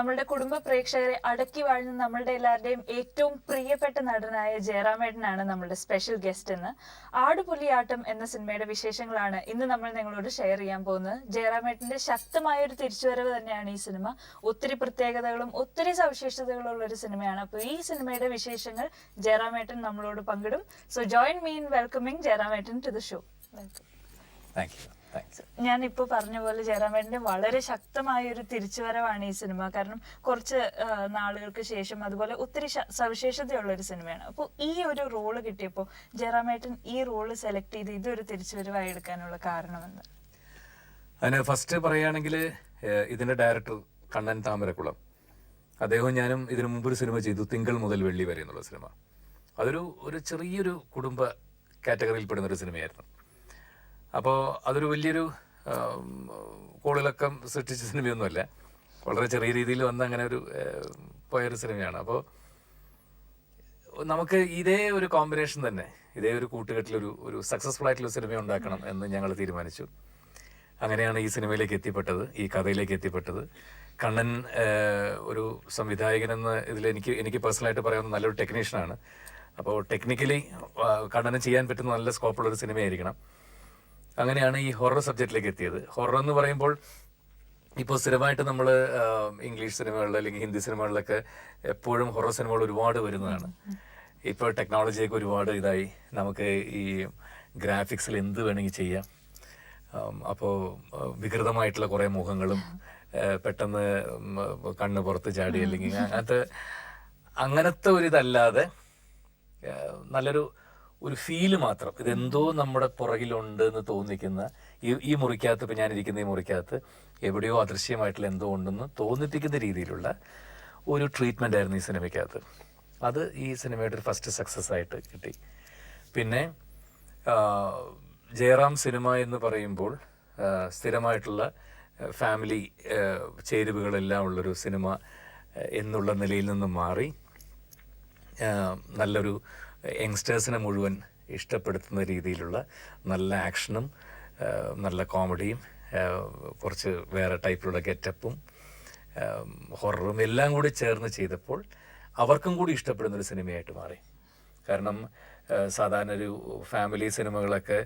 നമ്മളുടെ കുടുംബ പ്രേക്ഷകരെ അടക്കി വാഴുന്ന നമ്മളുടെ എല്ലാവരുടെയും ഏറ്റവും പ്രിയപ്പെട്ട നടനായ ജയറാമേട്ടനാണ് നമ്മളുടെ സ്പെഷ്യൽ ഗസ്റ്റ് എന്ന്. ആടുപുലിയാട്ടം എന്ന സിനിമയുടെ വിശേഷങ്ങളാണ് ഇന്ന് നമ്മൾ നിങ്ങളോട് ഷെയർ ചെയ്യാൻ പോകുന്നത്. ജയറാമേട്ടന്റെ ശക്തമായ ഒരു തിരിച്ചുവരവ് തന്നെയാണ് ഈ സിനിമ. ഒത്തിരി പ്രത്യേകതകളും ഒത്തിരി സവിശേഷതകളും ഉള്ള ഒരു സിനിമയാണ്. അപ്പോൾ ഈ സിനിമയുടെ വിശേഷങ്ങൾ ജയറാമേട്ടൻ നമ്മളോട് പങ്കിടും. So join me in welcoming ജയറാമേട്ടൻ ടു ദ ഷോ. ഞാൻ ഇപ്പോൾ പറഞ്ഞ പോലെ ജയറാമേട്ടന്റെ വളരെ ശക്തമായ ഒരു തിരിച്ചുവരവാണ് ഈ സിനിമ. കാരണം കുറച്ച് നാളുകൾക്ക് ശേഷം അതുപോലെ ഒത്തിരി സവിശേഷതയുള്ള ഒരു സിനിമയാണ്. അപ്പോൾ ഈ ഒരു റോള് കിട്ടിയപ്പോൾ ജയറാമേട്ടൻ ഈ റോള് സെലക്ട് ചെയ്ത് ഇതൊരു തിരിച്ചുവരവായി എടുക്കാനുള്ള കാരണമെന്ന് അതിന് ഫസ്റ്റ് പറയുകയാണെങ്കിൽ ഇതിന്റെ ഡയറക്ടർ കണ്ണൻ താമരക്കുളം, അദ്ദേഹവും ഞാനും ഇതിനു മുമ്പ് ഒരു സിനിമ ചെയ്തു, തിങ്കൾ മുതൽ വെള്ളി വരെ എന്നുള്ള സിനിമ. അതൊരു ചെറിയൊരു കുടുംബ കാറ്റഗറിയിൽ പെടുന്ന ഒരു സിനിമയായിരുന്നു. അപ്പോൾ അതൊരു വലിയൊരു കോളിളക്കം സൃഷ്ടിച്ച സിനിമയൊന്നുമല്ല, വളരെ ചെറിയ രീതിയിൽ വന്ന് അങ്ങനെ ഒരു പോയൊരു സിനിമയാണ്. അപ്പോൾ നമുക്ക് ഇതേ ഒരു കോമ്പിനേഷൻ തന്നെ, ഇതേ ഒരു കൂട്ടുകെട്ടിലൊരു സക്സസ്ഫുൾ ആയിട്ടുള്ള സിനിമ ഉണ്ടാക്കണം എന്ന് ഞങ്ങൾ തീരുമാനിച്ചു. അങ്ങനെയാണ് ഈ സിനിമയിലേക്ക് എത്തിപ്പെട്ടത്, ഈ കഥയിലേക്ക് എത്തിപ്പെട്ടത്. കണ്ണൻ ഒരു സംവിധായകനെന്ന് ഇതിൽ എനിക്ക് പേഴ്സണലായിട്ട് പറയാവുന്ന നല്ലൊരു ടെക്നീഷ്യനാണ്. അപ്പോൾ ടെക്നിക്കലി കണ്ണന് ചെയ്യാൻ പറ്റുന്ന നല്ല സ്കോപ്പുള്ളൊരു സിനിമയായിരിക്കണം. അങ്ങനെയാണ് ഈ ഹൊറർ സബ്ജക്റ്റിലേക്ക് എത്തിയത്. ഹൊറർ എന്ന് പറയുമ്പോൾ ഇപ്പോൾ സ്ഥിരമായിട്ട് നമ്മൾ ഇംഗ്ലീഷ് സിനിമകളിൽ അല്ലെങ്കിൽ ഹിന്ദി സിനിമകളിലൊക്കെ എപ്പോഴും ഹൊറർ സിനിമകൾ ഒരുപാട് വരുന്നതാണ്. ഇപ്പോൾ ടെക്നോളജിയൊക്കെ ഒരുപാട് ഇതായി, നമുക്ക് ഈ ഗ്രാഫിക്സിൽ എന്ത് വേണമെങ്കിൽ ചെയ്യാം. അപ്പോൾ വികൃതമായിട്ടുള്ള കുറേ മുഖങ്ങളും പെട്ടെന്ന് കണ്ണ് പുറത്ത് ചാടി അല്ലെങ്കിൽ അങ്ങനത്തെ ഒരിതല്ലാതെ നല്ലൊരു ഫീല് മാത്രം, ഇതെന്തോ നമ്മുടെ പുറകിലുണ്ട് എന്ന് തോന്നിക്കുന്ന ഈ മുറിക്കകത്ത്, ഇപ്പം ഞാനിരിക്കുന്ന ഈ മുറിക്കകത്ത് എവിടെയോ അദൃശ്യമായിട്ടുള്ള എന്തോ ഉണ്ടെന്ന് തോന്നിപ്പിക്കുന്ന രീതിയിലുള്ള ഒരു ട്രീറ്റ്മെൻ്റ് ആയിരുന്നു ഈ സിനിമയ്ക്കകത്ത്. അത് ഈ സിനിമയുടെ ഒരു ഫസ്റ്റ് സക്സസ് ആയിട്ട് കിട്ടി. പിന്നെ ജയറാം സിനിമ എന്ന് പറയുമ്പോൾ സ്ഥിരമായിട്ടുള്ള ഫാമിലി ചേരുവകളെല്ലാം ഉള്ളൊരു സിനിമ എന്നുള്ള നിലയിൽ നിന്നും മാറി നല്ലൊരു യങ്സ്റ്റേഴ്സിനെ മുഴുവൻ ഇഷ്ടപ്പെടുത്തുന്ന രീതിയിലുള്ള നല്ല ആക്ഷനും നല്ല കോമഡിയും കുറച്ച് വേറെ ടൈപ്പിലുള്ള ഗെറ്റപ്പും ഹൊററും എല്ലാം കൂടി ചേർന്ന് ചെയ്തപ്പോൾ അവർക്കും കൂടി ഇഷ്ടപ്പെടുന്നൊരു സിനിമയായിട്ട് മാറി. കാരണം സാധാരണ ഒരു ഫാമിലി സിനിമകളൊക്കെ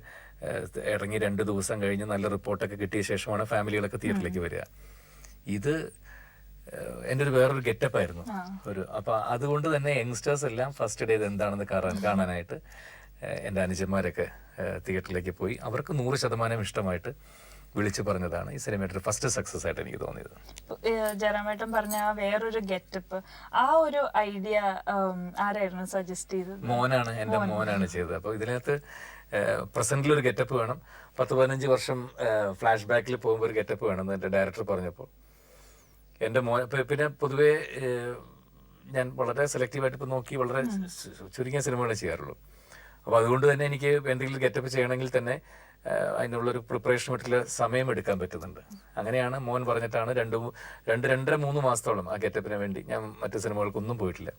ഇറങ്ങി 2 ദിവസം കഴിഞ്ഞ് നല്ല റിപ്പോർട്ടൊക്കെ കിട്ടിയ ശേഷമാണ് ഫാമിലികളൊക്കെ തിയേറ്ററിലേക്ക് വരിക. ഇത് എൻ്റെ വേറൊരു ഗെറ്റപ്പായിരുന്നു അപ്പോൾ അതുകൊണ്ട് തന്നെ യങ്സ്റ്റേഴ്സ് എല്ലാം ഫസ്റ്റ് ഡേ ഇത് എന്താണെന്ന് കാണാനായിട്ട് എൻ്റെ അനുജന്മാരൊക്കെ തിയേറ്ററിലേക്ക് പോയി. അവർക്ക് 100% ഇഷ്ടമായിട്ട് വിളിച്ചു പറഞ്ഞതാണ് ഈ സിനിമയുടെ ഫസ്റ്റ് സക്സസ് ആയിട്ട് എനിക്ക് തോന്നിയത്. ജയറാമേട്ടൻ പറഞ്ഞ വേറൊരു ഗെറ്റപ്പ്, ആ ഒരു ഐഡിയ ആരായിരുന്നു സജസ്റ്റ് ചെയ്തത്? എൻ്റെ മോനാണ് ചെയ്തത്. അപ്പോൾ ഇതിനകത്ത് പ്രസന്റിലൊരു ഗെറ്റപ്പ് വേണം, 10-15 വർഷം ഫ്ലാഷ് ബാക്കിൽ പോകുമ്പോൾ ഒരു ഗെറ്റപ്പ് വേണമെന്ന് എൻ്റെ ഡയറക്ടർ പറഞ്ഞപ്പോൾ എൻ്റെ മോൻ, പിന്നെ പൊതുവേ ഞാൻ വളരെ സെലക്റ്റീവായിട്ട് ഇപ്പോൾ നോക്കി വളരെ ചുരുങ്ങിയ സിനിമകളെ ചെയ്യാറുള്ളൂ. അപ്പോൾ അതുകൊണ്ട് തന്നെ എനിക്ക് എന്തെങ്കിലും ഗെറ്റപ്പ് ചെയ്യണമെങ്കിൽ തന്നെ അതിനുള്ളൊരു പ്രിപ്പറേഷനുമായിട്ടുള്ള സമയം എടുക്കാൻ പറ്റുന്നുണ്ട്. അങ്ങനെയാണ് മോൻ പറഞ്ഞിട്ടാണ് 2-2.5-3 മാസത്തോളം ആ ഗെറ്റപ്പിന് വേണ്ടി ഞാൻ മറ്റു സിനിമകൾക്കൊന്നും പോയിട്ടില്ല,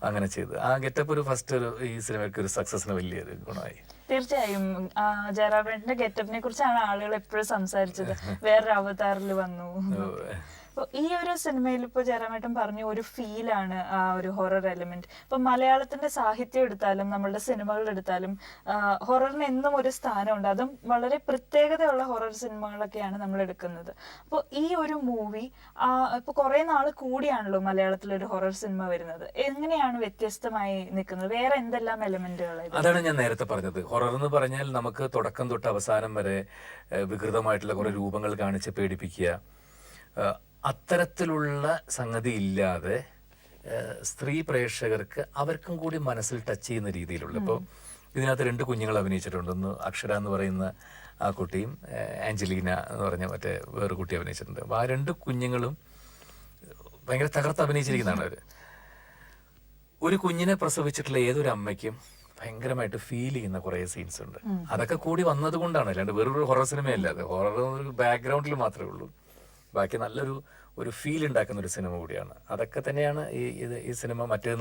അങ്ങനെ ചെയ്ത് ആ ഗെറ്റപ്പ് ഒരു ഫസ്റ്റ് ഈ സിനിമയ്ക്ക് ഒരു സക്സസിന് വലിയൊരു ഗുണമായി. തീർച്ചയായും ജയറാമേട്ടന്റെ ഗെറ്റപ്പിനെ കുറിച്ചാണ് ആളുകൾ എപ്പോഴും സംസാരിച്ചത്. വേറൊരു അവതാറിൽ വന്നു. അപ്പോൾ ഈ ഒരു സിനിമയിൽ ഇപ്പോൾ ജയറാമേട്ടൻ പറഞ്ഞു ഒരു ഫീലാണ് ആ ഒരു ഹൊറർ എലിമെന്റ്. ഇപ്പൊ മലയാളത്തിന്റെ സാഹിത്യം എടുത്താലും നമ്മളുടെ സിനിമകൾ എടുത്താലും ഹൊററിന് എന്നും ഒരു സ്ഥാനമുണ്ട്. അതും വളരെ പ്രത്യേകതയുള്ള ഹൊറർ സിനിമകളൊക്കെയാണ് നമ്മൾ എടുക്കുന്നത്. അപ്പോൾ ഈ ഒരു മൂവി ഇപ്പൊ കുറെ നാൾ കൂടിയാണല്ലോ മലയാളത്തിലൊരു ഹൊറർ സിനിമ വരുന്നത്. എങ്ങനെയാണ് വ്യത്യസ്തമായി നിൽക്കുന്നത്? വേറെ എന്തെല്ലാം എലിമെന്റുകൾ? അതാണ് ഞാൻ നേരത്തെ പറഞ്ഞത്. ഹൊറർ എന്ന് പറഞ്ഞാൽ നമുക്ക് തുടക്കം തൊട്ട് അവസാനം വരെ വികൃതമായിട്ടുള്ള കുറെ രൂപങ്ങൾ കാണിച്ച് പേടിപ്പിക്കുക, അത്തരത്തിലുള്ള സംഗതി ഇല്ലാതെ സ്ത്രീ പ്രേക്ഷകർക്ക് അവർക്കും കൂടി മനസ്സിൽ ടച്ച് ചെയ്യുന്ന രീതിയിലുള്ള, ഇപ്പോൾ ഇതിനകത്ത് 2 കുഞ്ഞുങ്ങൾ അഭിനയിച്ചിട്ടുണ്ട്. ഒന്ന് അക്ഷര എന്ന് പറയുന്ന ആ കുട്ടിയും ആഞ്ചലീന എന്ന് പറഞ്ഞ മറ്റേ വേറൊരു കുട്ടി അഭിനയിച്ചിട്ടുണ്ട്. അപ്പോൾ ആ 2 കുഞ്ഞുങ്ങളും ഭയങ്കര തകർത്ത് അഭിനയിച്ചിരിക്കുന്നതാണ് അവർ. ഒരു കുഞ്ഞിനെ പ്രസവിച്ചിട്ടുള്ള ഏതൊരു അമ്മയ്ക്കും ഭയങ്കരമായിട്ട് ഫീൽ ചെയ്യുന്ന കുറേ സീൻസ് ഉണ്ട്. അതൊക്കെ കൂടി വന്നത് കൊണ്ടാണ്, അല്ലാണ്ട് വേറൊരു ഹൊറർ സിനിമയല്ല അത്. ഹൊറർ ഒരു ബാക്ക്ഗ്രൗണ്ടിൽ മാത്രമേ ഉള്ളൂ, ബാക്കി നല്ലൊരു ഫീൽ ഉണ്ടാക്കുന്ന ഒരു സിനിമ കൂടിയാണ്. അതൊക്കെ തന്നെയാണ് ഈ സിനിമ മറ്റേ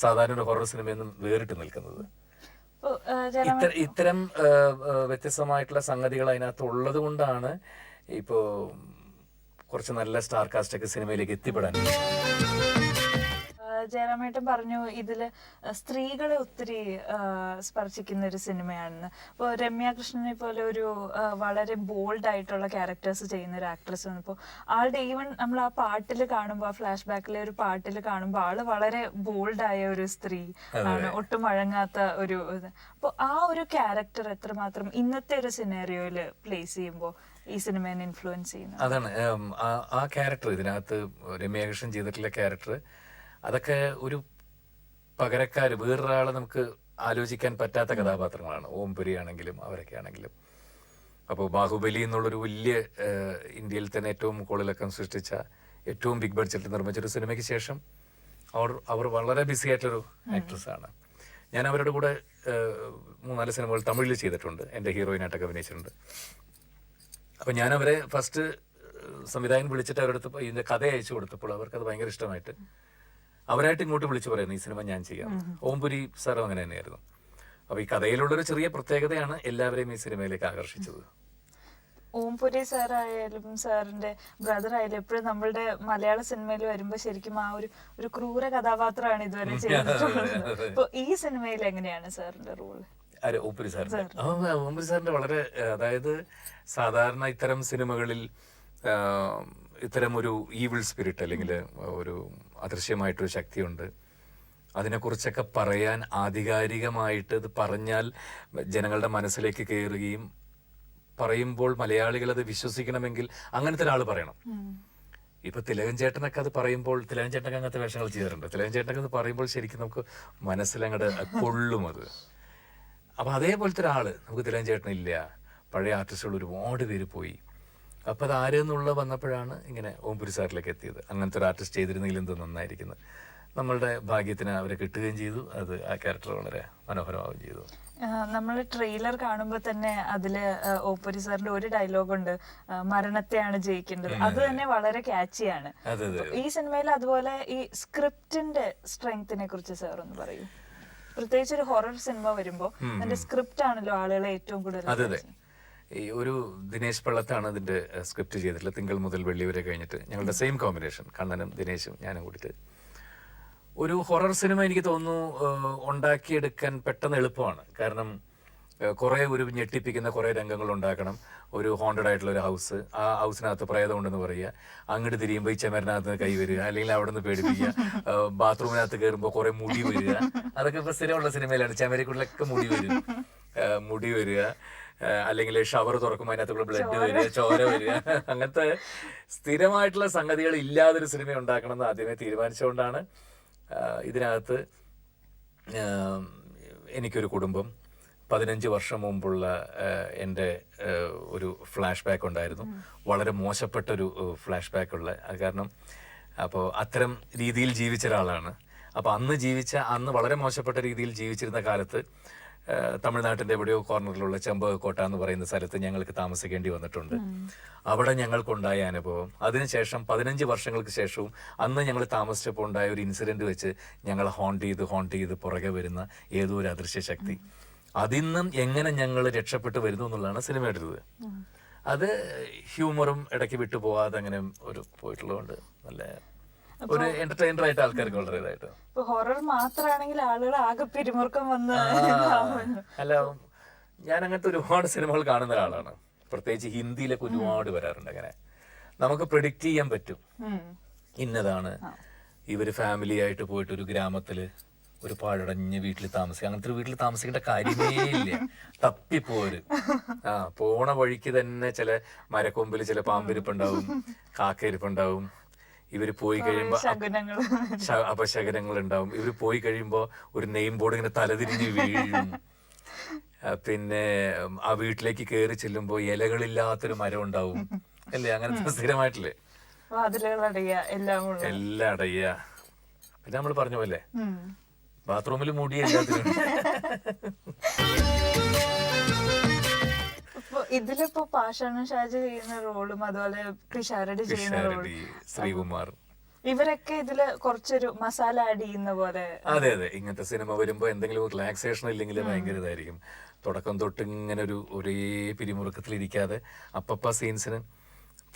സാധാരണ ഒരു ഹൊറർ സിനിമയിൽ നിന്നും വേറിട്ട് നിൽക്കുന്നത്. ഇത്തരം വ്യത്യസ്തമായിട്ടുള്ള സംഗതികൾ അതിനകത്ത് ഉള്ളത് കൊണ്ടാണ് ഇപ്പോൾ കുറച്ച് നല്ല സ്റ്റാർ കാസ്റ്റൊക്കെ സിനിമയിലേക്ക് എത്തിപ്പെടാൻ. ജയറാമേട്ടൻ പറഞ്ഞു ഇതില് സ്ത്രീകളെ ഒത്തിരി സ്പർശിക്കുന്ന ഒരു സിനിമയാണെന്ന്. ഇപ്പോൾ രമ്യ കൃഷ്ണനെ പോലെ ഒരു വളരെ ബോൾഡ് ആയിട്ടുള്ള ക്യാരക്ടേഴ്സ് ചെയ്യുന്ന ഒരു ആക്ട്രസ് വന്നപ്പോൾ ആളുടെ ഈവൻ നമ്മൾ ആ പാട്ടിൽ കാണുമ്പോൾ, ആ ഫ്ലാഷ് ബാക്കിലെ ഒരു പാട്ടിൽ കാണുമ്പോൾ ആള് വളരെ ബോൾഡായ ഒരു സ്ത്രീ ആണ്, ഒട്ടും വഴങ്ങാത്ത ഒരു ഇത്. അപ്പോൾ ആ ഒരു ക്യാരക്ടർ എത്രമാത്രം ഇന്നത്തെ ഒരു സിനാരിയോയില് പ്ലേസ് ചെയ്യുമ്പോൾ ഈ സിനിമയെ ഇൻഫ്ലുവൻസ് ചെയ്യുന്നു? അതാണ് ആ ക്യാരക്ടർ, ഇതിനകത്ത് രമ്യാകൃഷ്ണൻ ചെയ്തിട്ടുള്ള ക്യാരക്ടർ, അതൊക്കെ ഒരു പകരക്കാര്, വേറൊരാളെ നമുക്ക് ആലോചിക്കാൻ പറ്റാത്ത കഥാപാത്രങ്ങളാണ്. ഓംപുരി ആണെങ്കിലും അവരൊക്കെ ആണെങ്കിലും. അപ്പോൾ ബാഹുബലി എന്നുള്ളൊരു വലിയ ഇന്ത്യയിൽ തന്നെ ഏറ്റവും കോളിളക്കം സൃഷ്ടിച്ച, ഏറ്റവും ബിഗ് ബഡ്ജറ്റിൽ നിർമ്മിച്ചൊരു സിനിമയ്ക്ക് ശേഷം അവർ വളരെ ബിസി ആയിട്ടൊരു ആക്ട്രസ് ആണ്. ഞാൻ അവരുടെ കൂടെ 3-4 സിനിമകൾ തമിഴിൽ ചെയ്തിട്ടുണ്ട്, എൻ്റെ ഹീറോയിനായിട്ടൊക്കെ അഭിനയിച്ചിട്ടുണ്ട്. അപ്പം ഞാൻ അവരെ ഫസ്റ്റ് സംവിധായകൻ വിളിച്ചിട്ട് അവരുടെ അടുത്ത് ഇതിൻ്റെ കഥ അയച്ചു കൊടുത്തപ്പോൾ അവർക്കത് ഭയങ്കര ഇഷ്ടമായിട്ട് അവരായിട്ട് ഇങ്ങോട്ട് വിളിച്ചു പറയുന്നു ഈ സിനിമ ഞാൻ ചെയ്യാം. ഓംപുരി സാറും അങ്ങനെ തന്നെയായിരുന്നു. അപ്പോൾ ഈ കഥയിലുള്ളൊരു ചെറിയ പ്രത്യേകതയാണ് എല്ലാവരെയും ഈ സിനിമയിലേക്ക് ആകർഷിച്ചത്. ഓംപുരി സാറായാലും സാറിന്റെ ബ്രദർ ആയാലും എപ്പോഴും നമ്മളുടെ മലയാള സിനിമയിൽ വരുമ്പോൾ ശരിക്കും ആ ഒരു ക്രൂര കഥാപാത്രമാണ് ഇതുവരെ ചെയ്തിട്ടുള്ളത്. അപ്പൊ ഈ സിനിമയിൽ എങ്ങനെയാണ് സാറിന്റെ റോള്? ഓംപുരി സാറിന്റെ ഓംപുരി സാറിന്റെ വളരെ, അതായത് സാധാരണ ഇത്തരം സിനിമകളിൽ ഇത്തരം ഒരു ഈവിൾ സ്പിരിറ്റ് അല്ലെങ്കിൽ ഒരു അദൃശ്യമായിട്ടൊരു ശക്തിയുണ്ട്, അതിനെക്കുറിച്ചൊക്കെ പറയാൻ ആധികാരികമായിട്ട് ഇത് പറഞ്ഞാൽ ജനങ്ങളുടെ മനസ്സിലേക്ക് കയറുകയും പറയുമ്പോൾ മലയാളികൾ അത് വിശ്വസിക്കണമെങ്കിൽ അങ്ങനത്തെ ഒരാൾ പറയണം. ഇപ്പൊ തിലകൻ ചേട്ടനൊക്കെ അത് പറയുമ്പോൾ, തിലകൻ ചേട്ടനൊക്കെ അങ്ങനത്തെ വേഷങ്ങൾ ചെയ്യാറുണ്ട്. തിലകൻ ചേട്ടനൊക്കെ അത് പറയുമ്പോൾ ശരിക്കും നമുക്ക് മനസ്സിലങ്ങോട്ട് കൊള്ളും അത്. അപ്പൊ അതേപോലത്തെ ഒരാള് നമുക്ക് തിലകൻ ചേട്ടനില്ല. പഴയ ആർട്ടിസ്റ്റുകൾ ഒരുപാട് പേര് പോയി. അപ്പം അത് ആരെന്നുള്ള വന്നപ്പോഴാണ് ഇങ്ങനെ ഓംപുരി സാറിലേക്ക് എത്തിയത്. അങ്ങനത്തെ ഒരു ആർട്ടിസ്റ്റ് ചെയ്തിരുന്നെങ്കിൽ എന്ത് നന്നായിരിക്കുന്നത്. നമ്മളുടെ ഭാഗ്യത്തിന് അവരെ കിട്ടുകയും ചെയ്തു. അത് ആ ക്യാരക്ടർ വളരെ മനോഹരമാവുകയും ചെയ്തു. നമ്മൾ ട്രെയിലർ കാണുമ്പോൾ തന്നെ അതില് ഓംപുരി സാറിന്റെ ഒരു ഡയലോഗ് ഉണ്ട്, മരണത്തെയാണ് ജയിക്കേണ്ടത്. അത് തന്നെ വളരെ ക്യാച്ചിയാണ്. ഈ സിനിമയിൽ അതുപോലെ ഈ സ്ക്രിപ്റ്റിന്റെ സ്ട്രെങ്തിനെ കുറിച്ച് സാർ ഒന്ന് പറയൂ. പ്രത്യേകിച്ച് ഒരു ഹൊറർ സിനിമ വരുമ്പോൾ അതിന്റെ സ്ക്രിപ്റ്റ് ആണല്ലോ ആളുകളെ ഏറ്റവും കൂടുതൽ. ഈ ഒരു ദിനേശ് പള്ളത്താണ് ഇതിന്റെ സ്ക്രിപ്റ്റ് ചെയ്തിട്ടുള്ളത്. തിങ്കൾ മുതൽ വെള്ളി വരെ കഴിഞ്ഞിട്ട് ഞങ്ങളുടെ സെയിം കോമ്പിനേഷൻ, കണ്ണനും ദിനേശും ഞാനും കൂടിയിട്ട് ഒരു ഹൊറർ സിനിമ എനിക്ക് തോന്നുന്നു ഉണ്ടാക്കിയെടുക്കാൻ പെട്ടെന്ന് എളുപ്പമാണ്. കാരണം കുറെ ഒരു ഞെട്ടിപ്പിക്കുന്ന കുറെ രംഗങ്ങൾ ഉണ്ടാക്കണം. ഒരു ഹോണ്ടഡ് ആയിട്ടുള്ള ഒരു ഹൗസ്, ആ ഹൗസിനകത്ത് പ്രേതം ഉണ്ടെന്ന് പറയുക, അങ്ങോട്ട് തിരിയുമ്പോൾ ഈ ചെമരിനകത്ത് കൈ വരിക, അല്ലെങ്കിൽ അവിടെ നിന്ന് പേടിപ്പിക്കുക, ബാത്റൂമിനകത്ത് കയറുമ്പോൾ കുറെ മുടി വരിക. അതൊക്കെ ഇപ്പൊ സ്ഥിരമുള്ള സിനിമയിലാണ്. ചെമരിക്കുള്ളിലൊക്കെ മുടി വരിക, അല്ലെങ്കിൽ ഷവർ തുറക്കുമ്പോൾ അതിനകത്തുള്ള ബ്ലഡ് വരിക, ചോര വരിക. അങ്ങനത്തെ സ്ഥിരമായിട്ടുള്ള സംഗതികൾ ഇല്ലാതൊരു സിനിമ ഉണ്ടാക്കണം എന്ന് ആദ്യമേ തീരുമാനിച്ചുകൊണ്ടാണ് ഇതിനകത്ത് എനിക്കൊരു കുടുംബം 15 വർഷം മുമ്പുള്ള എൻ്റെ ഒരു ഫ്ലാഷ് ബാക്ക് ഉണ്ടായിരുന്നു. വളരെ മോശപ്പെട്ടൊരു ഫ്ലാഷ് ബാക്ക് ഉള്ള കാരണം. അപ്പോൾ അത്തരം രീതിയിൽ ജീവിച്ച ഒരാളാണ്. അപ്പോൾ അന്ന് വളരെ മോശപ്പെട്ട രീതിയിൽ ജീവിച്ചിരുന്ന കാലത്ത് തമിഴ്നാട്ടിൻ്റെ എവിടെയോ കോർണറിലുള്ള ചെമ്പകക്കോട്ട എന്ന് പറയുന്ന സ്ഥലത്ത് ഞങ്ങൾക്ക് താമസിക്കേണ്ടി വന്നിട്ടുണ്ട്. അവിടെ ഞങ്ങൾക്കുണ്ടായ അനുഭവം, അതിനുശേഷം 15 വർഷങ്ങൾക്ക് ശേഷവും അന്ന് ഞങ്ങൾ താമസിച്ചപ്പോൾ ഉണ്ടായ ഒരു ഇൻസിഡന്റ് വെച്ച് ഞങ്ങൾ ഹോണ്ട് ചെയ്ത് പുറകെ വരുന്ന ഏതോ ഒരു അദൃശ്യ ശക്തി, അതിന്നും എങ്ങനെ ഞങ്ങൾ രക്ഷപ്പെട്ടു വരുന്നു എന്നുള്ളതാണ് സിനിമ എടുത്തത്. അത് ഹ്യൂമറും ഇടയ്ക്ക് വിട്ടു പോവാതെ അങ്ങനെ ഒരു പോയിട്ടുള്ളതുകൊണ്ട് നല്ല ഒരു എന്റർടൈനർ ആയിട്ട് ആൾക്കാർക്ക് വളരെ ഇതായിട്ട്. ഹൊറർ മാത്രമാണെങ്കിൽ ആളുകൾ ആകെ പിരിമുറുക്കം വന്ന്. അല്ല, ഞാൻ അങ്ങനത്തെ ഒരുപാട് സിനിമകൾ കാണുന്ന ഒരാളാണ്. പ്രത്യേകിച്ച് ഹിന്ദിയിലൊക്കെ ഒരുപാട് വരാറുണ്ട്. അങ്ങനെ നമുക്ക് പ്രെഡിക്റ്റ് ചെയ്യാൻ പറ്റും ഇന്നതാണ്. ഇവര് ഫാമിലി ആയിട്ട് പോയിട്ട് ഒരു ഗ്രാമത്തില് ഒരു പാഴടഞ്ഞ വീട്ടിൽ താമസിക്കുക. അങ്ങനത്തെ ഒരു വീട്ടിൽ താമസിക്കേണ്ട കാര്യമേ ഇല്ല, തപ്പിപ്പോര്. പോണ വഴിക്ക് തന്നെ ചില മരക്കൊമ്പിൽ ചില പാമ്പിരിപ്പുണ്ടാവും, കാക്കയിരിപ്പുണ്ടാവും. ഇവര് പോയി കഴിയുമ്പോ അപശകനങ്ങൾ ഉണ്ടാവും. ഇവര് പോയി കഴിയുമ്പോ ഒരു നെയിം ബോർഡ് ഇങ്ങനെ തലതിരിഞ്ഞ് വീഴും. പിന്നെ ആ വീട്ടിലേക്ക് കയറി ചെല്ലുമ്പോ ഇലകളില്ലാത്തൊരു മരം ഉണ്ടാവും അല്ലേ, അങ്ങനത്തെ സ്ഥിരമായിട്ടില്ലേ എല്ലാം അടയ്യ. പിന്നെ നമ്മൾ പറഞ്ഞ പോലെ ബാത്റൂമിൽ മൂടി എല്ലാത്തിനും. ഇതിലിപ്പോ പാഷാണ് ഷാജി ചെയ്യുന്ന റോളും അതുപോലെ പിഷാരടി ചെയ്യുന്ന റോളും ശ്രീകുമാർ, ഇവരൊക്കെ ഇതില് കുറച്ചൊരു മസാല ആഡ് ചെയ്യുന്ന പോലെ. അതെ, ഇങ്ങനത്തെ സിനിമ വരുമ്പോ എന്തെങ്കിലും റിലാക്സേഷൻ ഇല്ലെങ്കിൽ ഭയങ്കര ഇതായിരിക്കും. തുടക്കം തൊട്ട് ഇങ്ങനെ ഒരേ പിരിമുറുക്കത്തിലിരിക്കാതെ അപ്പപ്പ സീൻസിന്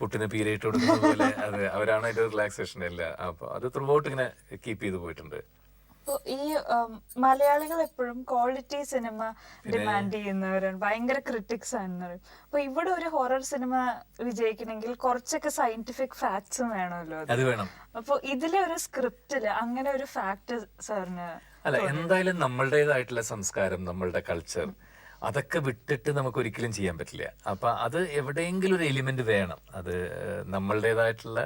പുട്ടിന് പീരയിട്ട് കൊടുക്കുന്നത് പോലെ അത് അവരാണ് അതിന്റെ റിലാക്സേഷൻ എല്ലാം. അപ്പൊ അത് ത്രൂ ഔട്ട് ഇങ്ങനെ കീപ്പ് ചെയ്ത് പോയിട്ടുണ്ട്. അപ്പൊ ഈ മലയാളികൾ എപ്പോഴും ക്വാളിറ്റി സിനിമ ഡിമാൻഡ് ചെയ്യുന്നവരാണ്, ഭയങ്കര ക്രിട്ടിക്സ് ആണെന്ന് പറയും. അപ്പൊ ഇവിടെ ഒരു ഹൊറർ സിനിമ വിജയിക്കണമെങ്കിൽ കുറച്ചൊക്കെ സയന്റിഫിക് ഫാക്ട്സും വേണമല്ലോ. അത് വേണം. അപ്പൊ ഇതിലെ ഒരു സ്ക്രിപ്റ്റില് അങ്ങനെ ഒരു ഫാക്ട് സാറിന് അല്ല, എന്തായാലും നമ്മളുടേതായിട്ടുള്ള സംസ്കാരം, നമ്മളുടെ കൾച്ചർ, അതൊക്കെ വിട്ടിട്ട് നമുക്ക് ഒരിക്കലും ചെയ്യാൻ പറ്റില്ല. അപ്പൊ അത് എവിടെയെങ്കിലും ഒരു എലിമെന്റ് വേണം. അത് നമ്മളുടേതായിട്ടുള്ള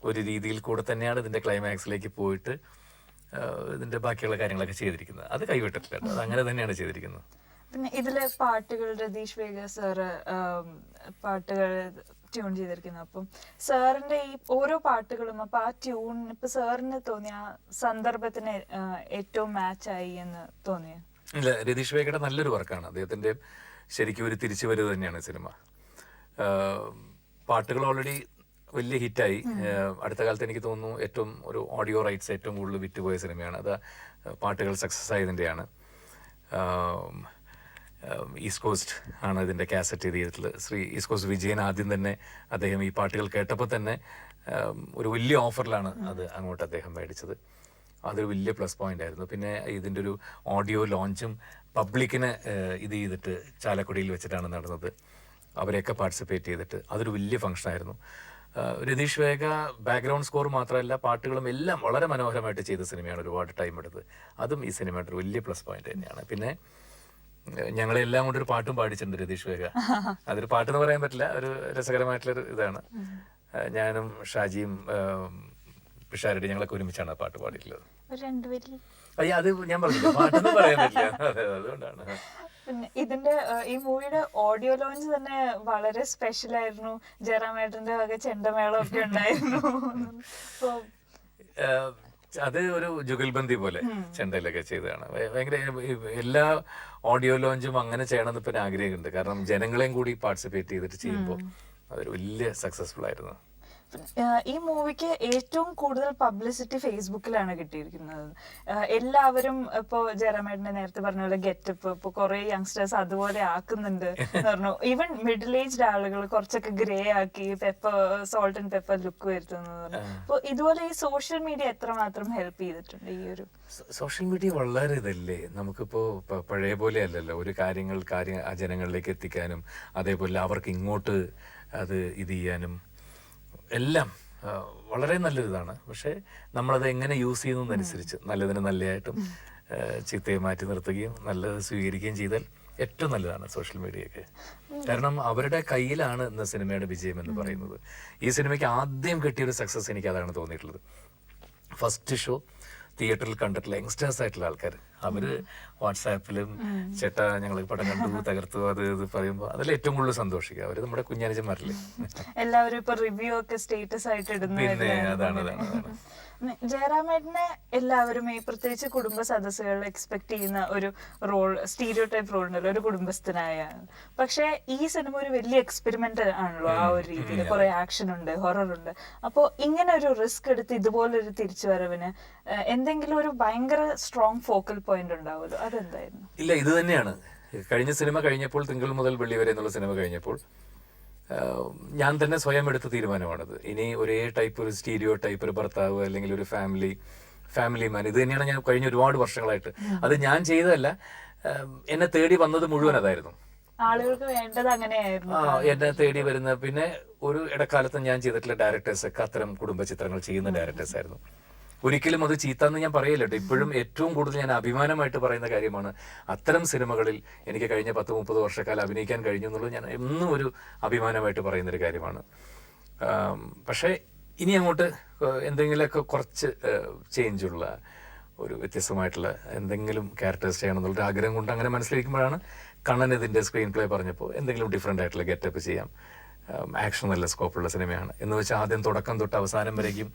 ഒരു രീതിയിൽ കൂടെ തന്നെയാണ് ഇതിന്റെ ക്ലൈമാക്സിലേക്ക് പോയിട്ട് ഇതിന്റെ ബാക്കിയുള്ള കാര്യങ്ങളൊക്കെ ചെയ്തിരിക്കുന്നത്. അത് കൈവിട്ടിട്ടില്ല, അത് അങ്ങനെ തന്നെയാണ് ചെയ്തിരിക്കുന്നത്. പിന്നെ ഇതിലെ പാട്ടുകൾ രതീഷ് വേഗ സാറ് പാട്ടുകൾ ട്യൂൺ ചെയ്തിരിക്കുന്നത്. അപ്പം സാറിന്റെ ഈ ഓരോ പാട്ടുകളും അപ്പൊ ആ ട്യൂൺ ഇപ്പൊ സാറിന് തോന്നിയ ആ സന്ദർഭത്തിന് ഏറ്റവും മാച്ചായി എന്ന് തോന്നിയ? ഇല്ല, രതീഷ് വേഗയുടെ നല്ലൊരു വർക്കാണ്. അദ്ദേഹത്തിന്റെ ശരിക്കും ഒരു തിരിച്ചുവരവ് തന്നെയാണ് സിനിമ. പാട്ടുകൾ ഓൾറെഡി വലിയ ഹിറ്റായി. അടുത്ത കാലത്ത് എനിക്ക് തോന്നുന്നു ഏറ്റവും ഒരു ഓഡിയോ റൈറ്റ്സ് ഏറ്റവും കൂടുതൽ വിറ്റുപോയ സിനിമയാണ് അത്. പാട്ടുകൾ സക്സസ് ആയതിൻ്റെയാണ്. ഈസ്റ്റ് കോസ്റ്റ് ആണ് ഇതിൻ്റെ കാസറ്റ് ചെയ്തിട്ടുള്ളത്. ശ്രീ ഈസ്റ്റ് കോസ്റ്റ് വിജയൻ ആദ്യം തന്നെ അദ്ദേഹം ഈ പാട്ടുകൾ കേട്ടപ്പോൾ തന്നെ ഒരു വലിയ ഓഫറിലാണ് അത് അങ്ങോട്ട് അദ്ദേഹം മേടിച്ചത്. അതൊരു വലിയ പ്ലസ് പോയിന്റ് ആയിരുന്നു. പിന്നെ ഇതിൻ്റെ ഒരു ഓഡിയോ ലോഞ്ചും പബ്ലിക്കിന് ഇത് ചെയ്തിട്ട് ചാലക്കുടിയിൽ വെച്ചിട്ടാണ് നടന്നത്. അവരെയൊക്കെ പാർട്ടിസിപ്പേറ്റ് ചെയ്തിട്ട് അതൊരു വലിയ ഫംഗ്ഷനായിരുന്നു. രതീഷ് വേഗ ബാക്ക്ഗ്രൗണ്ട് സ്കോർ മാത്രമല്ല പാട്ടുകളും എല്ലാം വളരെ മനോഹരമായിട്ട് ചെയ്ത സിനിമയാണ്. ഒരുപാട് ടൈം എടുത്ത്. അതും ഈ സിനിമയുടെ ഒരു വലിയ പ്ലസ് പോയിന്റ് തന്നെയാണ്. പിന്നെ ഞങ്ങളെല്ലാം കൊണ്ട് ഒരു പാട്ടും പാടിച്ചിട്ടുണ്ട് രതീഷ് വേഗ. അതൊരു പാട്ടെന്ന് പറയാൻ പറ്റില്ല, ഒരു രസകരമായിട്ടുള്ളൊരു ഇതാണ്. ഞാനും ഷാജിയും പിഷാരടി ഞങ്ങളൊക്കെ ഒരുമിച്ചാണ് ആ പാട്ട് പാടിയിട്ടുള്ളത്. അയ്യ, അത് ഞാൻ പറഞ്ഞില്ല, പാട്ടെന്ന് പറയാൻ പറ്റില്ല. അതെ, അതുകൊണ്ടാണ്. പിന്നെ ഇതിന്റെ ഈ മൂവിയുടെ ഓഡിയോ ലോഞ്ച് തന്നെ വളരെ സ്പെഷ്യൽ ആയിരുന്നു. ജയറാമേട്ടന്റെ വക ചെണ്ടമേളം ഒക്കെ ഉണ്ടായിരുന്നു. അത് ഒരു ജുഗൽബന്ദി പോലെ ചെണ്ടയിലൊക്കെ ചെയ്തതാണ്. ഭയങ്കര എല്ലാ ഓഡിയോ ലോഞ്ചും അങ്ങനെ ചെയ്യണമെന്ന് ഇപ്പം ആഗ്രഹമുണ്ട്. കാരണം ജനങ്ങളെയും കൂടി പാർട്ടിസിപ്പേറ്റ് ചെയ്തിട്ട് ചെയ്യുമ്പോൾ അതൊരു വലിയ സക്സസ്ഫുൾ ആയിരുന്നു. ഈ മൂവിക്ക് ഏറ്റവും കൂടുതൽ പബ്ലിസിറ്റി ഫേസ്ബുക്കിലാണ് കിട്ടിയിരിക്കുന്നത്. എല്ലാവരും ഇപ്പോ ജയറാമേട്ടനെ നേരത്തെ പറഞ്ഞ പോലെ ഗെറ്റപ്പ് ഇപ്പൊ കുറെ യങ്സ്റ്റേഴ്സ് അതുപോലെ ആക്കുന്നുണ്ട് പറഞ്ഞു. ഈവൻ മിഡിൽ ഏജ്ഡ് ആളുകൾ കുറച്ചൊക്കെ ഗ്രേ ആക്കി സോൾട്ട് ആൻഡ് പെപ്പർ ലുക്ക് വരുത്തുന്നത് പറഞ്ഞു. അപ്പൊ ഇതുപോലെ ഈ സോഷ്യൽ മീഡിയ എത്രമാത്രം ഹെൽപ്പ് ചെയ്തിട്ടുണ്ട് ഈ ഒരു? സോഷ്യൽ മീഡിയ വളരെ ഇതല്ലേ, നമുക്കിപ്പോ പഴയ പോലെ അല്ലല്ലോ. ഒരു കാര്യം ജനങ്ങളിലേക്ക് എത്തിക്കാനും അതേപോലെ അവർക്ക് ഇങ്ങോട്ട് അത് ഇത് ചെയ്യാനും എല്ലാം വളരെ നല്ലൊരിതാണ്. പക്ഷെ നമ്മളത് എങ്ങനെ യൂസ് ചെയ്യുന്നതനുസരിച്ച് നല്ലതിന് നല്ലതായിട്ടും ചീത്തയെ മാറ്റി നിർത്തുകയും നല്ലത് സ്വീകരിക്കുകയും ചെയ്താൽ ഏറ്റവും നല്ലതാണ് സോഷ്യൽ മീഡിയയൊക്കെ. കാരണം അവരുടെ കയ്യിലാണ് ഇന്ന് സിനിമയുടെ വിജയം എന്ന് പറയുന്നത്. ഈ സിനിമയ്ക്ക് ആദ്യം കിട്ടിയൊരു സക്സസ് എനിക്ക് അതാണ് തോന്നിയിട്ടുള്ളത്. ഫസ്റ്റ് ഷോ തിയേറ്ററിൽ കണ്ടിട്ടുള്ള യങ്സ്റ്റേഴ്സ് ആയിട്ടുള്ള ആൾക്കാർ അവര് വാട്സാപ്പിലും ചേട്ടാ ഞങ്ങൾ പടം കണ്ടു തകർത്തു അത് ഇത് പറയുമ്പോൾ അതിൽ ഏറ്റവും കൂടുതൽ സന്തോഷിക്കുക അവര് നമ്മുടെ കുഞ്ഞാനിച്ചന്മാരില്ലേ. എല്ലാവരും ഇപ്പൊ റിവ്യൂ ഒക്കെ സ്റ്റേറ്റസ് ആയിട്ട് ഇടുന്നു. പിന്നെ അതാണ്. ജയറാമേട്ടനെ എല്ലാവരും ഈ പ്രത്യേകിച്ച് കുടുംബ സദസ്സുകൾ എക്സ്പെക്ട് ചെയ്യുന്ന ഒരു റോൾ, സ്റ്റീരിയോ ടൈപ്പ് റോൾ ഉണ്ടല്ലോ, ഒരു കുടുംബസ്ഥനായ. പക്ഷെ ഈ സിനിമ ഒരു വലിയ എക്സ്പെരിമെന്റ് ആണല്ലോ. ആ ഒരു രീതിയിൽ കുറെ ആക്ഷൻ ഉണ്ട്, ഹൊറർ ഉണ്ട്. അപ്പോ ഇങ്ങനെ ഒരു റിസ്ക് എടുത്ത് ഇതുപോലൊരു തിരിച്ചുവരവിന് എന്തെങ്കിലും ഒരു ഭയങ്കര സ്ട്രോങ് ഫോക്കൽ പോയിന്റ് ഉണ്ടാവുമല്ലോ, അതെന്തായിരുന്നു? ഇല്ല, ഇത് തന്നെയാണ്. കഴിഞ്ഞ സിനിമ കഴിഞ്ഞപ്പോൾ, തിങ്കൾ മുതൽ വെള്ളി വരെ എന്നുള്ള സിനിമ കഴിഞ്ഞപ്പോൾ ഞാൻ തന്നെ സ്വയം എടുത്ത തീരുമാനമാണത്. ഇനി ഒരേ ടൈപ്പ് ഒരു സ്റ്റീരിയോ ടൈപ്പ് ഒരു ഭർത്താവ് അല്ലെങ്കിൽ ഒരു ഫാമിലി മാൻ, ഇത് തന്നെയാണ് ഞാൻ കഴിഞ്ഞ ഒരുപാട് വർഷങ്ങളായിട്ട്. അത് ഞാൻ ചെയ്തതല്ല, എന്നെ തേടി വന്നത് മുഴുവൻ അതായിരുന്നു. ആളുകൾക്ക് വേണ്ടത് അങ്ങനെയായിരുന്നു. എന്നെ തേടി വരുന്ന, പിന്നെ ഒരു ഇടക്കാലത്ത് ഞാൻ ചെയ്തിട്ടുള്ള ഡയറക്ടേഴ്സ് ഒക്കെ അത്തരം കുടുംബ ചിത്രങ്ങൾ ചെയ്യുന്ന ഡയറക്ടേഴ്സ് ആയിരുന്നു. ഒരിക്കലും അത് ചീത്താന്ന് ഞാൻ പറയില്ല കേട്ടോ. ഇപ്പോഴും ഏറ്റവും കൂടുതൽ ഞാൻ അഭിമാനമായിട്ട് പറയുന്ന കാര്യമാണ് അത്തരം സിനിമകളിൽ എനിക്ക് കഴിഞ്ഞ 10-30 വർഷക്കാലം അഭിനയിക്കാൻ കഴിഞ്ഞു എന്നുള്ളത് ഞാൻ എന്നും ഒരു അഭിമാനമായിട്ട് പറയുന്നൊരു കാര്യമാണ്. പക്ഷേ ഇനി അങ്ങോട്ട് എന്തെങ്കിലുമൊക്കെ കുറച്ച് ചേഞ്ചുള്ള ഒരു വ്യത്യസ്തമായിട്ടുള്ള എന്തെങ്കിലും ക്യാരക്ടേഴ്സ് ചെയ്യണം എന്നുള്ളൊരു ആഗ്രഹം കൊണ്ട് അങ്ങനെ മനസ്സിലിരിക്കുമ്പോഴാണ് കണ്ണൻ ഇതിൻ്റെ സ്ക്രീൻ പ്ലേ പറഞ്ഞപ്പോൾ എന്തെങ്കിലും ഡിഫറെൻ്റ് ആയിട്ടുള്ള ഗെറ്റപ്പ് ചെയ്യാം, ആക്ഷൻ നല്ല സ്കോപ്പുള്ള സിനിമയാണ് എന്ന് വെച്ചാൽ ആദ്യം തുടക്കം തൊട്ട് അവസാനം വരേക്കും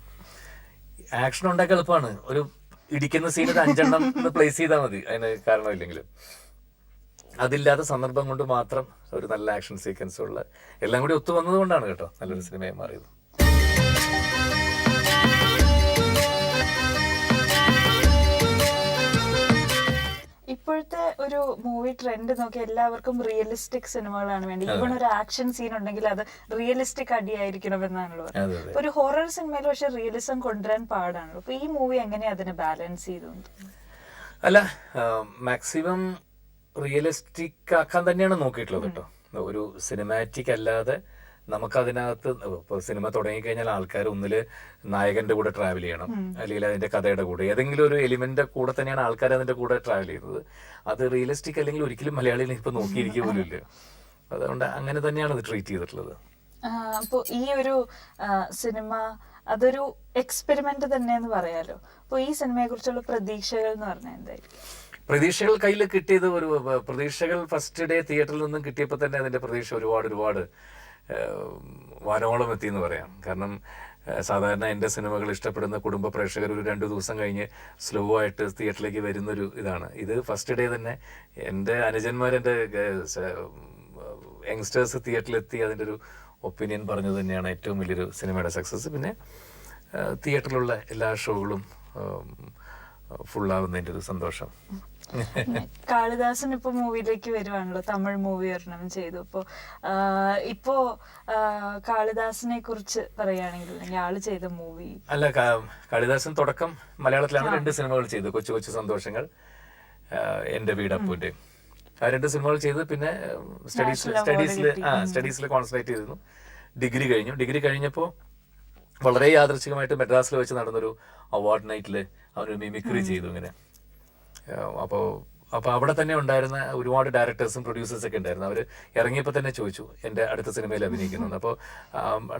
ആക്ഷൻ ഉണ്ടാക്കാൻ എളുപ്പമാണ്. ഒരു ഇടിക്കുന്ന സീനിൽ 5 എണ്ണം പ്ലേസ് ചെയ്താൽ മതി, അതിന് കാരണമില്ലെങ്കിലും. അതില്ലാത്ത സന്ദർഭം കൊണ്ട് മാത്രം ഒരു നല്ല ആക്ഷൻ സീക്വൻസ് ഉള്ള എല്ലാം കൂടി ഒത്തു വന്നത് കൊണ്ടാണ് കേട്ടോ നല്ലൊരു സിനിമയായി മാറിയത്. ഈ ഇപ്പോഴത്തെ ഒരു മൂവി ട്രെൻഡ് നോക്കി എല്ലാവർക്കും റിയലിസ്റ്റിക് സിനിമകളാണ് വേണ്ടത്. ഈവൺ ഒരു ആക്ഷൻ സീൻ ഉണ്ടെങ്കിൽ അത് റിയലിസ്റ്റിക് അടിയായിരിക്കണം എന്നാണല്ലോ. ഒരു ഹൊറർ സിനിമയിൽ പക്ഷെ റിയലിസം കൊണ്ടുവരാൻ പാടാണല്ലോ. അപ്പൊ ഈ മൂവി എങ്ങനെയാ അതിനെ ബാലൻസ് ചെയ്തു? അല്ല, മാക്സിമം റിയലിസ്റ്റിക് ആക്കാൻ തന്നെയാണ് നോക്കിയിട്ടുള്ളത് കേട്ടോ. ഒരു സിനിമാറ്റിക് അല്ലാതെ നമുക്കതിനകത്ത് ഇപ്പോൾ സിനിമ തുടങ്ങിക്കഴിഞ്ഞാൽ ആൾക്കാർ ഒന്നില് നായകന്റെ കൂടെ ട്രാവൽ ചെയ്യണം, അല്ലെങ്കിൽ അതിന്റെ കഥയുടെ കൂടെ ഏതെങ്കിലും ഒരു എലിമെന്റ് കൂടെ തന്നെയാണ് ആൾക്കാർ അതിന്റെ കൂടെ ട്രാവൽ ചെയ്യുന്നത്. അത് റിയലിസ്റ്റിക് അല്ലെങ്കിൽ ഒരിക്കലും മലയാളികൾ ഇപ്പൊ നോക്കിയിരിക്കുക പോലും ഇല്ല. അതുകൊണ്ട് അങ്ങനെ തന്നെയാണ് ഇത് ട്രീറ്റ് ചെയ്തിട്ടുള്ളത്. അപ്പൊ ഈ ഒരു സിനിമ അതൊരു എക്സ്പെരിമെന്റ് തന്നെ എന്ന് പറയാലോ. അപ്പൊ ഈ സിനിമയെ കുറിച്ചുള്ള പ്രതീക്ഷകൾ എന്ന് പറഞ്ഞാൽ എന്തായിരിക്കും? പ്രതീക്ഷകൾ കയ്യിൽ കിട്ടിയത് പ്രതീക്ഷകൾ ഫസ്റ്റ് ഡേ തിയേറ്ററിൽ നിന്നും കിട്ടിയപ്പോൾ തന്നെ അതിന്റെ പ്രതീക്ഷ ഒരുപാട് വാനോളം എത്തി എന്ന് പറയാം. കാരണം സാധാരണ എൻ്റെ സിനിമകൾ ഇഷ്ടപ്പെടുന്ന കുടുംബ പ്രേക്ഷകർ ഒരു 2 ദിവസം കഴിഞ്ഞ് സ്ലോ ആയിട്ട് തിയേറ്ററിലേക്ക് വരുന്നൊരു ഇതാണ്. ഇത് ഫസ്റ്റ് ഡേ തന്നെ എൻ്റെ അനുജന്മാർ, എൻ്റെ യങ്സ്റ്റേഴ്സ് തിയേറ്ററിലെത്തി അതിൻ്റെ ഒരു ഒപ്പീനിയൻ പറഞ്ഞത് തന്നെയാണ് ഏറ്റവും വലിയൊരു സിനിമയുടെ സക്സസ്. പിന്നെ തിയേറ്ററിലുള്ള എല്ലാ ഷോകളും ഫുള്ളാവുന്നതിൻ്റെ ഒരു സന്തോഷം. കാളിദാസൻ ഇപ്പൊ മൂവിയിലേക്ക് വരുവാണല്ലോ, തമിഴ് മൂവി ഒരെണ്ണം ചെയ്തു. ഇപ്പോ കാളിദാസിനെ കുറിച്ച് പറയുകയാണെങ്കിൽ ആള് ചെയ്ത മൂവി അല്ല, കാളിദാസൻ തുടക്കം മലയാളത്തിലാണ് 2 സിനിമകൾ ചെയ്തു. കൊച്ചു കൊച്ചു സന്തോഷങ്ങൾ, എന്റെ വീട് അപ്പൂന്റെ. ആ 2 സിനിമകൾ ചെയ്ത് പിന്നെ സ്റ്റഡീസിൽ കോൺസെൻട്രേറ്റ് ചെയ്തിരുന്നു. ഡിഗ്രി കഴിഞ്ഞപ്പോൾ വളരെ യാദൃച്ഛികമായിട്ട് മെഡ്രാസിൽ വെച്ച് നടന്നൊരു അവാർഡ് നൈറ്റില് അവനൊരു മിമിക്രി ചെയ്തു. ഇങ്ങനെ അപ്പോൾ അവിടെ തന്നെ ഉണ്ടായിരുന്ന ഒരുപാട് ഡയറക്ടേഴ്സും പ്രൊഡ്യൂസേഴ്സും ഒക്കെ ഉണ്ടായിരുന്നു. അവർ ഇറങ്ങിയപ്പോൾ തന്നെ ചോദിച്ചു എൻ്റെ അടുത്ത സിനിമയിൽ അഭിനയിക്കുന്നു. അപ്പോൾ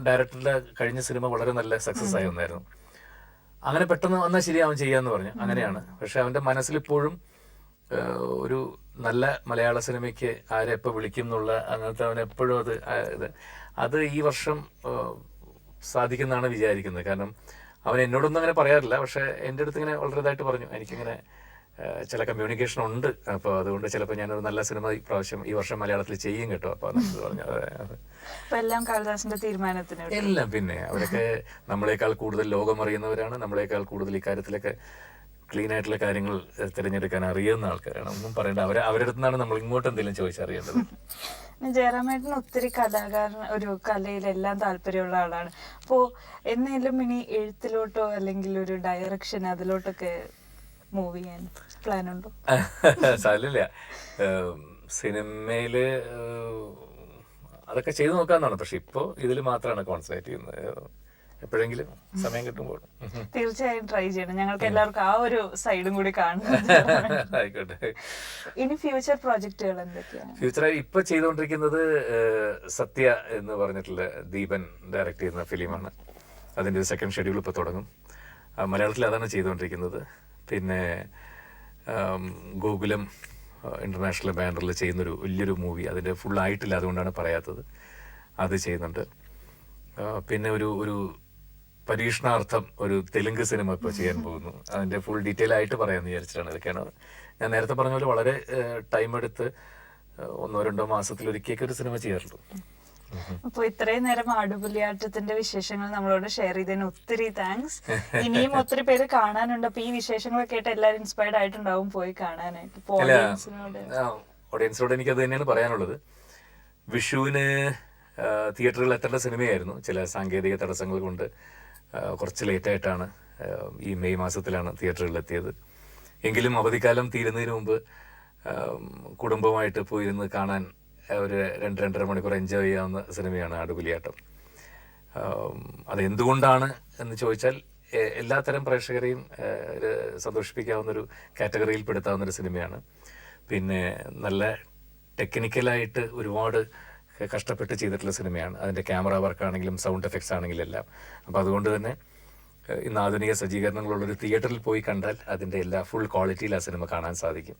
ഡയറക്ടറുടെ കഴിഞ്ഞ സിനിമ വളരെ നല്ല സക്സസ് ആയി വന്നായിരുന്നു. അങ്ങനെ പെട്ടെന്ന് വന്നാൽ ശരി അവൻ ചെയ്യാന്ന് പറഞ്ഞു. അങ്ങനെയാണ്. പക്ഷെ അവൻ്റെ മനസ്സിലിപ്പോഴും ഒരു നല്ല മലയാള സിനിമയ്ക്ക് ആരെപ്പോൾ വിളിക്കും എന്നുള്ള അങ്ങനത്തെ അവൻ എപ്പോഴും അത് ഈ വർഷം സാധിക്കുന്നതാണ് വിചാരിക്കുന്നത്. കാരണം അവൻ എന്നോടൊന്നും അങ്ങനെ പറയാറില്ല, പക്ഷെ എൻ്റെ അടുത്ത് ഇങ്ങനെ വളരെ ഇതായിട്ട് പറഞ്ഞു, എനിക്കിങ്ങനെ ചില കമ്മ്യൂണിക്കേഷൻ ഉണ്ട്, അപ്പോൾ അതുകൊണ്ട് ചിലപ്പോൾ ഞാനൊരു നല്ല സിനിമ ഈ വർഷം മലയാളത്തിൽ ചെയ്യും കേട്ടോ. അപ്പോൾ നമുക്ക് പറഞ്ഞു എല്ലാം കാളിദാസന്റെ തീരുമാനത്തിന് എല്ലാം. പിന്നെ അവരൊക്കെ നമ്മളെക്കാൾ കൂടുതൽ ലോകം അറിയുന്നവരാണ്, നമ്മളെക്കാൾ കൂടുതൽ ഇക്കാര്യത്തിലൊക്കെ ക്ലീൻ ആയിട്ടുള്ള കാര്യങ്ങൾ തിരഞ്ഞെടുക്കാൻ അറിയുന്ന ആൾക്കാരാണ്. ഒന്നും പറയേണ്ട, അവരുടെ അടുത്ത് നിന്നാണ് നമ്മൾ ഇങ്ങോട്ട് എന്തെങ്കിലും ചോദിച്ചറിയേണ്ടത്. ജയറാമേട്ടന് ഒത്തിരി ഒരു കലയിലെല്ലാം താല്പര്യമുള്ള ആളാണ്. അപ്പോ എന്നേലും ഇനി എഴുത്തിലോട്ടോ അല്ലെങ്കിൽ ഒരു ഡയറക്ഷൻ അതിലോട്ടൊക്കെ മൂവ് ചെയ്യാൻ പ്ലാൻ ഉണ്ടോ? സാരില്ല, സിനിമയില് അതൊക്കെ ചെയ്തു നോക്കാന്നാണ്. പക്ഷെ ഇപ്പോ ഇതിൽ മാത്രമാണ് കോൺസെൻട്രേറ്റ് ചെയ്യുന്നത്. എപ്പോഴെങ്കിലും സമയം കിട്ടുമ്പോൾ തീർച്ചയായും ട്രൈ ചെയ്യണം. ഞങ്ങൾക്ക് എല്ലാവർക്കും ആ ഒരു സൈഡും കൂടി കാണുന്നത്. ആയിക്കോട്ടെ. ഇനി ഫ്യൂച്ചർ പ്രോജക്റ്റുകൾ എന്തൊക്കെയാണ്? ഫ്യൂച്ചർ ഇപ്പൊ ചെയ്തുകൊണ്ടിരിക്കുന്നത് സത്യ എന്ന് പറഞ്ഞിട്ടുള്ള ദീപൻ ഡയറക്ട് ചെയ്യുന്ന ഫിലിമാണ്. അതിന്റെ ഒരു സെക്കൻഡ് ഷെഡ്യൂൾ ഇപ്പൊ തുടങ്ങും. മലയാളത്തിൽ അതാണ് ചെയ്തുകൊണ്ടിരിക്കുന്നത്. പിന്നെ ഗോകുലം ഇന്റർനാഷണൽ ബാനറിൽ ചെയ്യുന്നൊരു വലിയൊരു മൂവി, അതിന്റെ ഫുൾ ആയിട്ടില്ല, അതുകൊണ്ടാണ് പറയാത്തത്. അത് ചെയ്യുന്നുണ്ട്. പിന്നെ ഒരു പരീക്ഷണാർത്ഥം ഒരു തെലുങ്ക് സിനിമ ഇപ്പോൾ ചെയ്യാൻ പോകുന്നു. അതിന്റെ ഫുൾ ഡീറ്റെയിൽ ആയിട്ട് പറയാമെന്ന് വിചാരിച്ചിട്ടാണ്. ഇതൊക്കെയാണ് ഞാൻ നേരത്തെ പറഞ്ഞ പോലെ വളരെ ടൈം എടുത്ത് 1-2 മാസത്തിലൊരിക്കലൊക്കെ ഒരു സിനിമ ചെയ്യാറുള്ളൂ. അപ്പൊ ഇത്രയും നേരം ആടുപുലിയാട്ടത്തിന്റെ വിശേഷങ്ങൾ നമ്മളോട് ഷെയർ ചെയ്തതിന് ഒത്തിരി താങ്ക്സ്. ഇനിയും ഒത്തിരി പേര് കാണാനുണ്ട്. അപ്പൊ ഈ വിശേഷങ്ങളൊക്കെ ആയിട്ട് എല്ലാവരും ഇൻസ്പയർഡ് ആയിട്ടുണ്ടാവും പോയി കാണാനായിട്ട്. ഓഡിയൻസിനോട് എനിക്ക് അത് തന്നെയാണ് പറയാനുള്ളത്. വിഷുവിന് തിയേറ്ററുകളിൽ എത്തേണ്ട സിനിമയായിരുന്നു. ചില സാങ്കേതിക തടസ്സങ്ങൾ കൊണ്ട് കുറച്ച് ലേറ്റായിട്ടാണ്, ഈ മെയ് മാസത്തിലാണ് തിയേറ്ററുകളിൽ എത്തിയത്. എങ്കിലും അവധിക്കാലം തീരുന്നതിന് മുമ്പ് കുടുംബമായിട്ട് പോയിരുന്ന് കാണാൻ ഒരു 2-2.5 മണിക്കൂർ എൻജോയ് ചെയ്യാവുന്ന സിനിമയാണ് ആടുപുലിയാട്ടം. അതെന്തുകൊണ്ടാണ് എന്ന് ചോദിച്ചാൽ എല്ലാത്തരം പ്രേക്ഷകരെയും സന്തോഷിപ്പിക്കാവുന്നൊരു കാറ്റഗറിയിൽ പെടുത്താവുന്നൊരു സിനിമയാണ്. പിന്നെ നല്ല ടെക്നിക്കലായിട്ട് ഒരുപാട് കഷ്ടപ്പെട്ട് ചെയ്തിട്ടുള്ള സിനിമയാണ്. അതിൻ്റെ ക്യാമറ വർക്കാണെങ്കിലും സൗണ്ട് എഫക്ട്സ് ആണെങ്കിലും എല്ലാം. അപ്പോൾ അതുകൊണ്ട് തന്നെ ഇന്ന് ആധുനിക സജ്ജീകരണങ്ങളുള്ളൊരു തിയേറ്ററിൽ പോയി കണ്ടാൽ അതിൻ്റെ എല്ലാ ഫുൾ ക്വാളിറ്റിയിൽ ആ സിനിമ കാണാൻ സാധിക്കും.